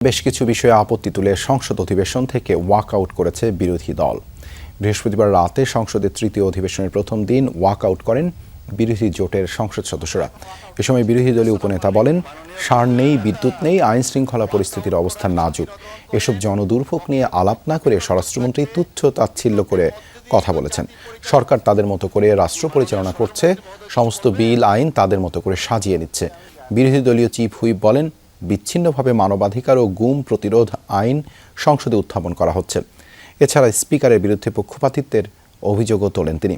বেশ কিছু বিষয়ে আপত্তি তুলে সংসদ অধিবেশন থেকে ওয়াকআউট করেছে বিরোধী দল। বৃহস্পতিবার রাতে সংসদের তৃতীয় অধিবেশনের প্রথম দিন ওয়াকআউট করেন বিরোধী জোটের সংসদ সদস্যরা। এ সময় বিরোধী দলীয় উপনেতা বলেন, সার নেই, বিদ্যুৎ নেই, আইন শৃঙ্খলা পরিস্থিতির অবস্থা নাজুক। এসব জনদুর্ভোগ নিয়ে আলাপ না করে স্বরাষ্ট্রমন্ত্রী তুচ্ছ তাচ্ছিল্য করে কথা বলেছেন। সরকার তাদের মতো করে রাষ্ট্র পরিচালনা করছে, সমস্ত বিল আইন তাদের মতো করে সাজিয়ে নিচ্ছে। বিরোধী দলীয় চিফ হুইপ বলেন, বিচ্ছিন্নভাবে মানবাধিকার ও গুম প্রতিরোধ আইন সংসদে উত্থাপন করা হচ্ছে। এছাড়া স্পিকারের বিরুদ্ধে পক্ষপাতিত্বের অভিযোগও তোলেন তিনি।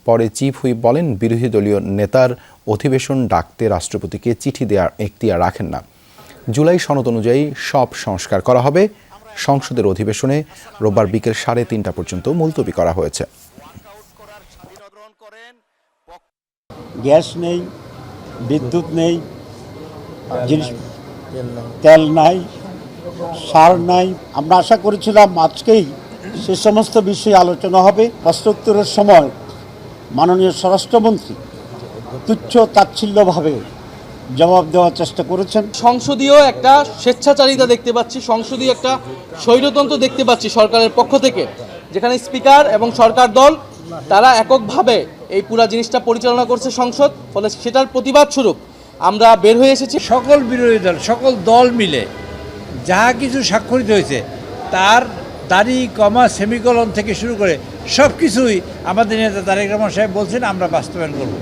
পরে চিফ হুইপ বলেন, বিরোধী দলীয় নেতার অধিবেশন ডাকতে রাষ্ট্রপতিকে চিঠি দেওয়ার এখতিয়ার রাখেন না। জুলাই সনদ অনুযায়ী সব সংস্কার করা হবে। সংসদের অধিবেশনে রোববার বিকেল 3:30 পর্যন্ত মুলতবি করা হয়েছে। গ্যাস নেই, বিদ্যুৎ নেই, তেল নাই, সার নাই। আমরা আশা করেছিলাম আজকেই সে সমস্ত বিষয়ে আলোচনা হবে। প্রশ্নোত্তরের সময় মাননীয় স্বরাষ্ট্রমন্ত্রী তুচ্ছ তাচ্ছিল্যভাবে জবাব দেওয়ার চেষ্টা করেছেন। সংসদীয় একটা স্বেচ্ছাচারিতা দেখতে পাচ্ছি, সংসদীয় একটা স্বৈরতন্ত্র দেখতে পাচ্ছি সরকারের পক্ষ থেকে, যেখানে স্পিকার এবং সরকার দল তারা এককভাবে এই পুরা জিনিসটা পরিচালনা করছে সংসদ। ফলে সেটার প্রতিবাদ স্বরূপ আমরা বের হয়ে এসেছি। সকল বিরোধী দল, সকল দল মিলে যাহা কিছু স্বাক্ষরিত হয়েছে তার দাড়ি কমা সেমিকলন থেকে শুরু করে সব কিছুই আমাদের নেতা তারেক রহমান সাহেব বলছেন আমরা বাস্তবায়ন করব।